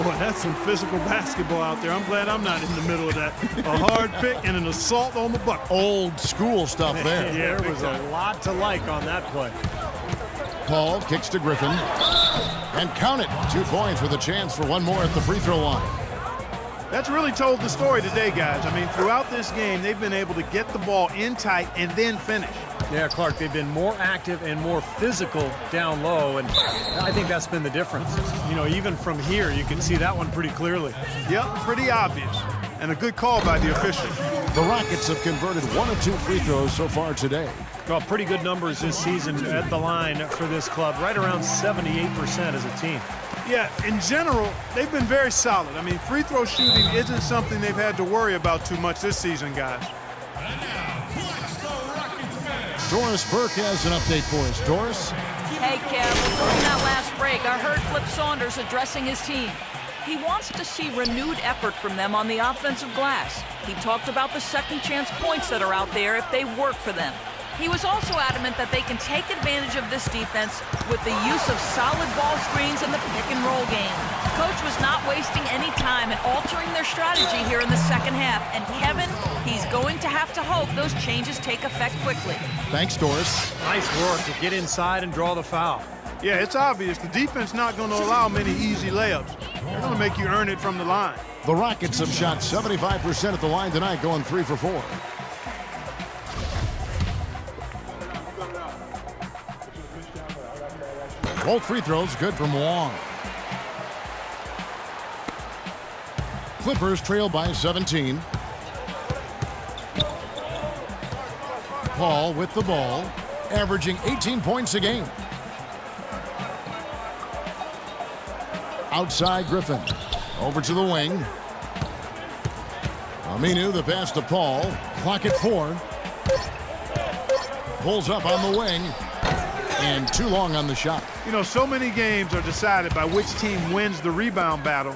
Boy, that's some physical basketball out there. I'm glad I'm not in the middle of that. A hard pick and an assault on the bucket. Old school stuff there. Yeah, there was a lot to like on that play. Paul kicks to Griffin. And count it. 2 points with a chance for one more at the free throw line. That's really told the story today, guys. I mean, throughout this game, they've been able to get the ball in tight and then finish. Yeah, Clark, they've been more active and more physical down low, and I think that's been the difference. You know, even from here, you can see that one pretty clearly. Yep, pretty obvious. And a good call by the official. The Rockets have converted 1 of 2 free throws so far today. Well, pretty good numbers this season at the line for this club, right around 78% as a team. Yeah, in general, they've been very solid. I mean, free throw shooting isn't something they've had to worry about too much this season, guys. Doris Burke has an update for us. Doris? Hey, Kev, during that last break, I heard Flip Saunders addressing his team. He wants to see renewed effort from them on the offensive glass. He talked about the second chance points that are out there if they work for them. He was also adamant that they can take advantage of this defense with the use of solid ball screens and the pick-and-roll game. Coach was not wasting any time in altering their strategy here in the second half. And Kevin, he's going to have to hope those changes take effect quickly. Thanks, Doris. Nice work to get inside and draw the foul. Yeah, it's obvious. The defense not going to allow many easy layups. They're going to make you earn it from the line. The Rockets have shot 75% at the line tonight, going 3 for 4. Both free throws good from Wong. Clippers trail by 17. Paul with the ball, averaging 18 points a game. Outside Griffin. Over to the wing. Aminu, the pass to Paul. Clock at 4. Pulls up on the wing. And too long on the shot. You know, so many games are decided by which team wins the rebound battle.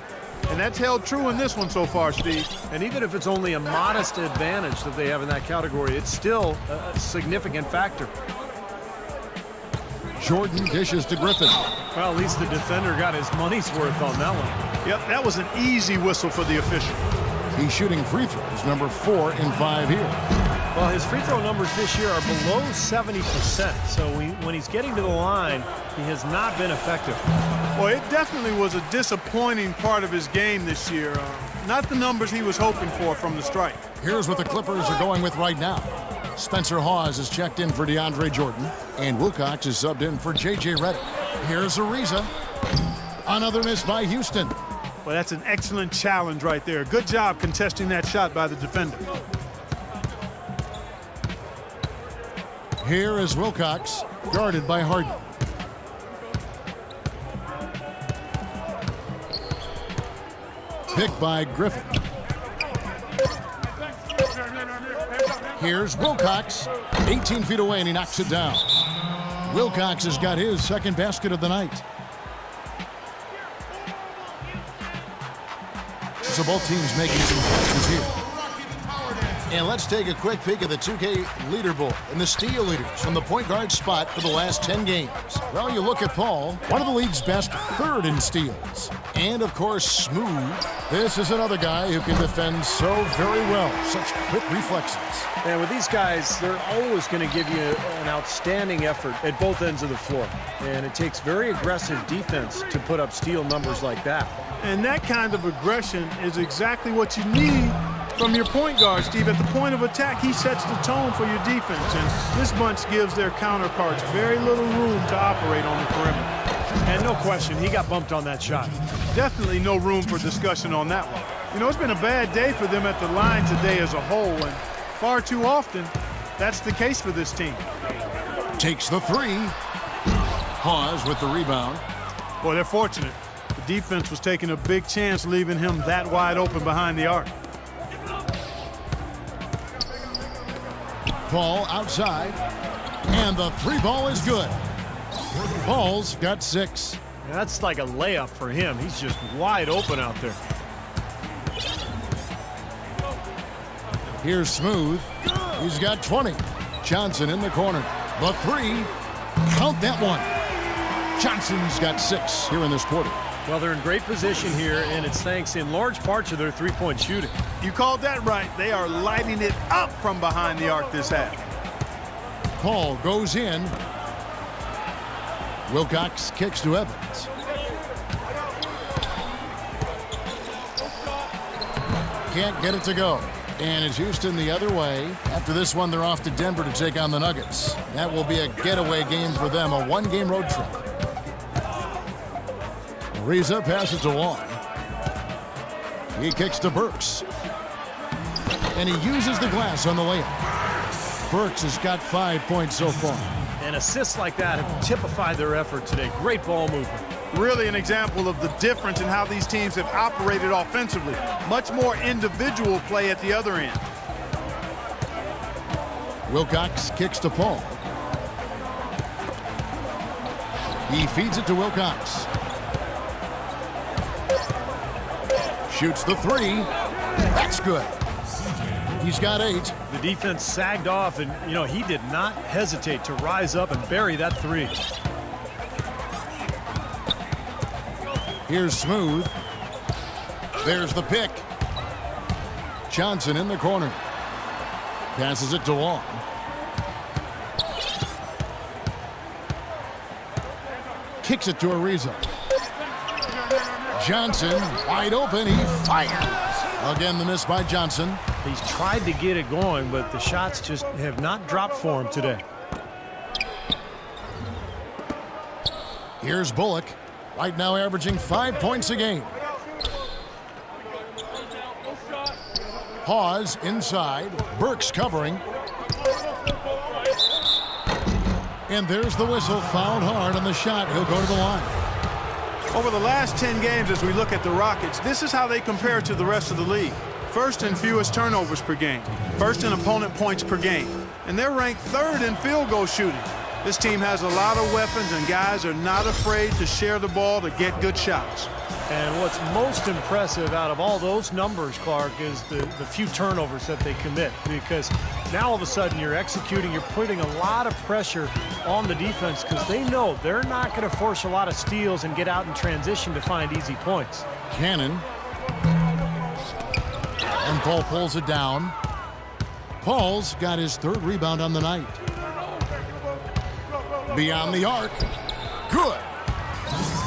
And that's held true in this one so far, Steve. And even if it's only a modest advantage that they have in that category, it's still a significant factor. Jordan dishes to Griffin. Well, at least the defender got his money's worth on that one. Yep, that was an easy whistle for the official. He's shooting free throws, number 4 in 5 here. Well, his free throw numbers this year are below 70%, so when he's getting to the line, he has not been effective. Well, it definitely was a disappointing part of his game this year. Not the numbers he was hoping for from the strike. Here's what the Clippers are going with right now. Spencer Hawes is checked in for DeAndre Jordan, and Wilcox is subbed in for J.J. Redick. Here's Ariza. Another miss by Houston. Well, that's an excellent challenge right there. Good job contesting that shot by the defender. Here is Wilcox, guarded by Harden. Picked by Griffin. Here's Wilcox, 18 feet away, and he knocks it down. Wilcox has got his second basket of the night. So both teams making some passes here. And let's take a quick peek at the 2K leaderboard and the steal leaders from the point guard spot for the last 10 games. Well, you look at Paul, one of the league's best, 3rd in steals. And, of course, Smooth. This is another guy who can defend so very well. Such quick reflexes. And with these guys, they're always going to give you an outstanding effort at both ends of the floor. And it takes very aggressive defense to put up steal numbers like that. And that kind of aggression is exactly what you need from your point guard, Steve. At the point of attack, he sets the tone for your defense. And this bunch gives their counterparts very little room to operate on the perimeter. And no question, he got bumped on that shot. Definitely no room for discussion on that one. You know, it's been a bad day for them at the line today as a whole, and far too often, that's the case for this team. Takes the 3. Hawes with the rebound. Boy, they're fortunate. The defense was taking a big chance, leaving him that wide open behind the arc. Paul outside, and the 3 ball is good. Paul's got 6. That's like a layup for him. He's just wide open out there. Here's Smooth. He's got 20. Johnson in the corner. The 3. Count that one. Johnson's got 6 here in this quarter. Well, they're in great position here, and it's thanks in large part to their three-point shooting. You called that right. They are lighting it up from behind the arc this half. Paul goes in. Wilcox kicks to Evans. Can't get it to go. And it's Houston the other way. After this one, they're off to Denver to take on the Nuggets. That will be a getaway game for them, a one-game road trip. Ariza passes to Wall. He kicks to Burks. And he uses the glass on the layup. Burks has got 5 points so far. And assists like that have typified their effort today. Great ball movement. Really an example of the difference in how these teams have operated offensively. Much more individual play at the other end. Wilcox kicks to Paul. He feeds it to Wilcox. Shoots the three. That's good. He's got 8. The defense sagged off, and, you know, he did not hesitate to rise up and bury that three. Here's Smooth. There's the pick. Johnson in the corner. Passes it to Wall. Kicks it to Ariza. Johnson wide open. He fires. Again, the miss by Johnson. He's tried to get it going, but the shots just have not dropped for him today. Here's Bullock. Right now averaging 5 points a game. Pause inside. Burks covering. And there's the whistle. Fouled hard on the shot. He'll go to the line. Over the last 10 games, as we look at the Rockets, this is how they compare to the rest of the league. First in fewest turnovers per game. First in opponent points per game. And they're ranked 3rd in field goal shooting. This team has a lot of weapons, and guys are not afraid to share the ball to get good shots. And what's most impressive out of all those numbers, Clark, is the few turnovers that they commit. Because now all of a sudden you're executing, you're putting a lot of pressure on the defense because they know they're not going to force a lot of steals and get out in transition to find easy points. Cannon. And Paul pulls it down. Paul's got his 3rd rebound on the night. Beyond the arc. Good.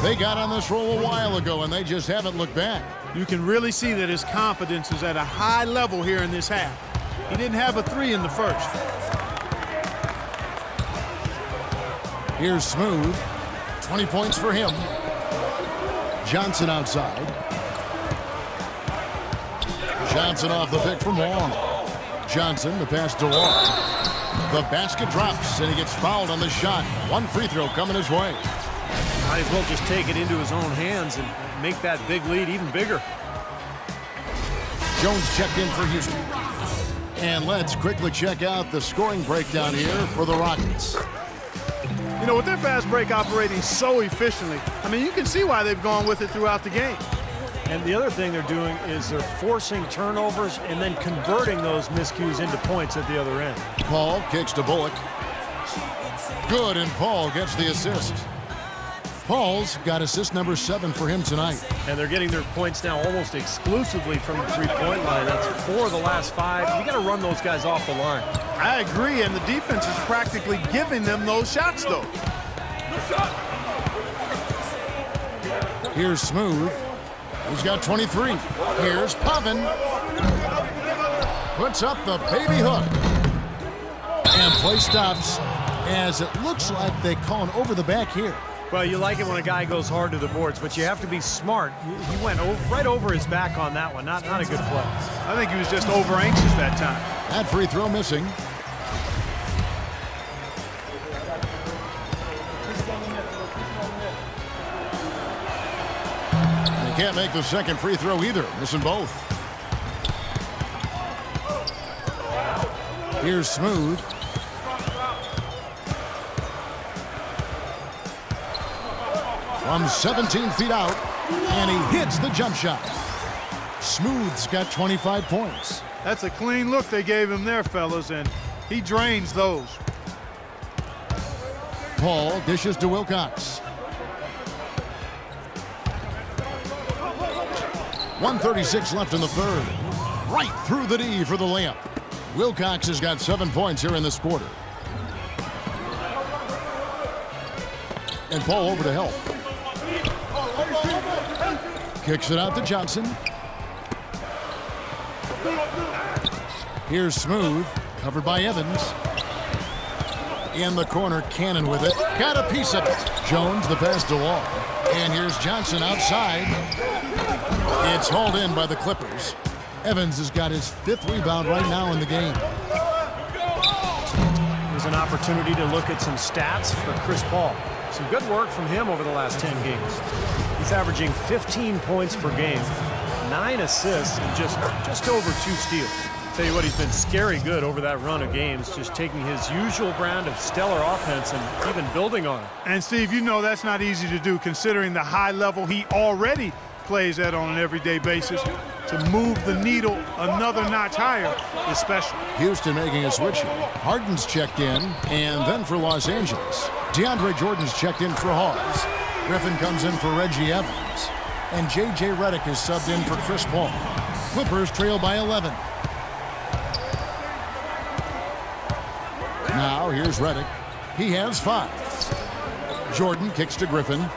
They got on this roll a while ago, and they just haven't looked back. You can really see that his confidence is at a high level here in this half. He didn't have a 3 in the first. Here's Smooth. 20 points for him. Johnson outside. Johnson off the pick from Long. Johnson, the pass to Long. The basket drops, and he gets fouled on the shot. 1 free throw coming his way. Might as well just take it into his own hands and make that big lead even bigger. Jones checked in for Houston. And let's quickly check out the scoring breakdown here for the Rockets. You know, with their fast break operating so efficiently, I mean, you can see why they've gone with it throughout the game. And the other thing they're doing is they're forcing turnovers and then converting those miscues into points at the other end. Paul kicks to Bullock. Good, and Paul gets the assist. Paul's got assist number 7 for him tonight. And they're getting their points now almost exclusively from the three-point line. That's 4 of the last 5. You got to run those guys off the line. I agree, and the defense is practically giving them those shots, though. Here's Smooth. He's got 23. Here's Pavin. Puts up the baby hook. And play stops as it looks like they call an over the back here. Well, you like it when a guy goes hard to the boards, but you have to be smart. He went right over his back on that one. Not a good play. I think he was just over anxious that time. That free throw missing. And he can't make the second free throw either, missing both. Here's Smooth. From 17 feet out, and he hits the jump shot. Smooth's got 25 points. That's a clean look they gave him there, fellas, and he drains those. Paul dishes to Wilcox. 1:36 left in the third. Right through the D for the layup. Wilcox has got 7 points here in this quarter. And Paul over to help. Kicks it out to Johnson. Here's Smooth, covered by Evans. In the corner, Cannon with it. Got a piece of it. Jones, the pass to Wall. And here's Johnson outside. It's hauled in by the Clippers. Evans has got his 5th rebound right now in the game. There's an opportunity to look at some stats for Chris Paul. Some good work from him over the last 10 games. He's averaging 15 points per game, 9 assists, and just over 2 steals. Tell you what, he's been scary good over that run of games, just taking his usual brand of stellar offense and even building on it. And Steve, you know that's not easy to do considering the high level he already plays at on an everyday basis. To move the needle another notch higher is special. Houston making a switch here. Harden's checked in, and then for Los Angeles. DeAndre Jordan's checked in for Hawes. Griffin comes in for Reggie Evans. And J.J. Redick is subbed in for Chris Paul. Clippers trail by 11. Now here's Redick. He has 5. Jordan kicks to Griffin.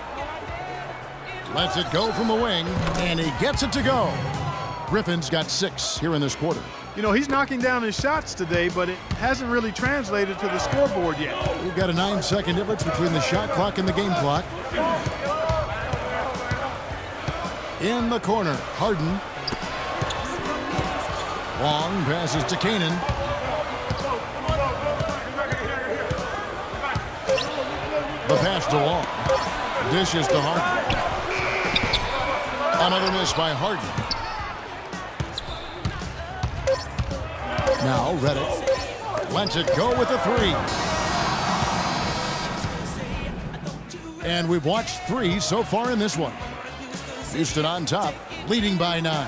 Lets it go from the wing, and he gets it to go. Griffin's got 6 here in this quarter. You know, he's knocking down his shots today, but it hasn't really translated to the scoreboard yet. We've got a 9-second difference between the shot clock and the game clock. In the corner, Harden. Long passes to Canaan. The pass to Long. Dishes to Harden. Another miss by Harden. Now Redick lets it go with a 3. And we've watched 3 so far in this one. Houston on top, leading by 9.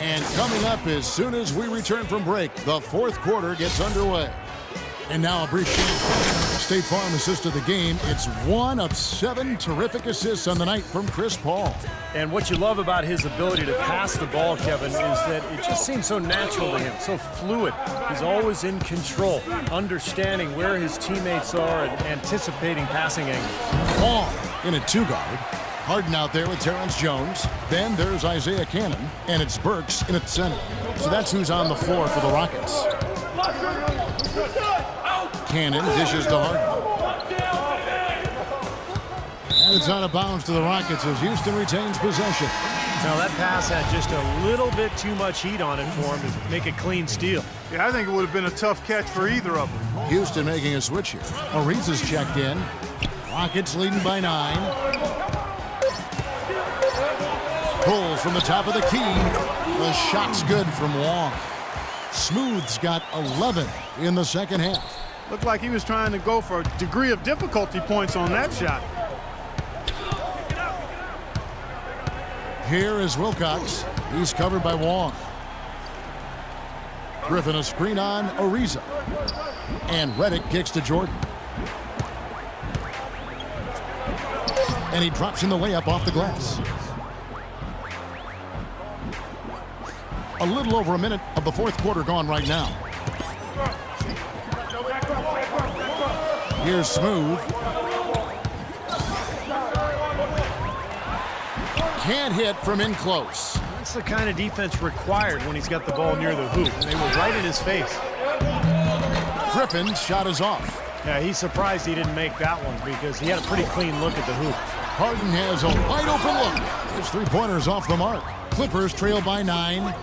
And coming up as soon as we return from break, the 4th quarter gets underway. And now a brief State Farm assist of the game. It's 1 of 7 terrific assists on the night from Chris Paul. And what you love about his ability to pass the ball, Kevin, is that it just seems so natural to him, so fluid. He's always in control, understanding where his teammates are and anticipating passing angles. Paul in a 2-guard. Harden out there with Terrence Jones. Then there's Isaiah Cannon, and it's Burks in at center. So that's who's on the floor for the Rockets. Cannon dishes to Harden. And it's out of bounds to the Rockets as Houston retains possession. Now that pass had just a little bit too much heat on it for him to make a clean steal. Yeah, I think it would have been a tough catch for either of them. Houston making a switch here. Ariza's checked in. Rockets leading by 9. Pulls from the top of the key. The shot's good from Wong. Smooth's got 11 in the second half. Looked like he was trying to go for a degree of difficulty points on that shot. Here is Wilcox. He's covered by Wong. Griffin a screen on Ariza. And Redick kicks to Jordan. And he drops in the layup off the glass. A little over a minute of the 4th quarter gone right now. Here's Smooth. Can't hit from in close. That's the kind of defense required when he's got the ball near the hoop. They were right in his face. Griffin's shot is off. Yeah, he's surprised he didn't make that one because he had a pretty clean look at the hoop. Harden has a wide open look. His 3-pointer's off the mark. Clippers trail by 9.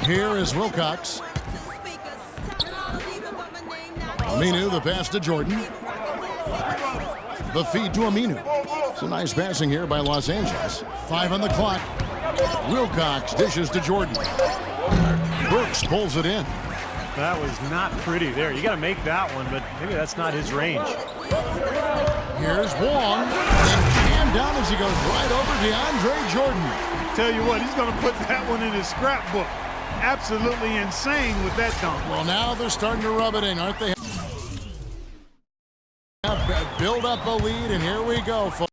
Here is Wilcox. Aminu, the pass to Jordan. The feed to Aminu. Some nice passing here by Los Angeles. 5 on the clock. Wilcox dishes to Jordan. Burks pulls it in. That was not pretty there. You got to make that one, but maybe that's not his range. Here's Wong. And jammed down as he goes right over DeAndre Jordan. Tell you what, he's going to put that one in his scrapbook. Absolutely insane with that dunk. Well, now they're starting to rub it in, aren't they? Build up a lead, and here we go, folks.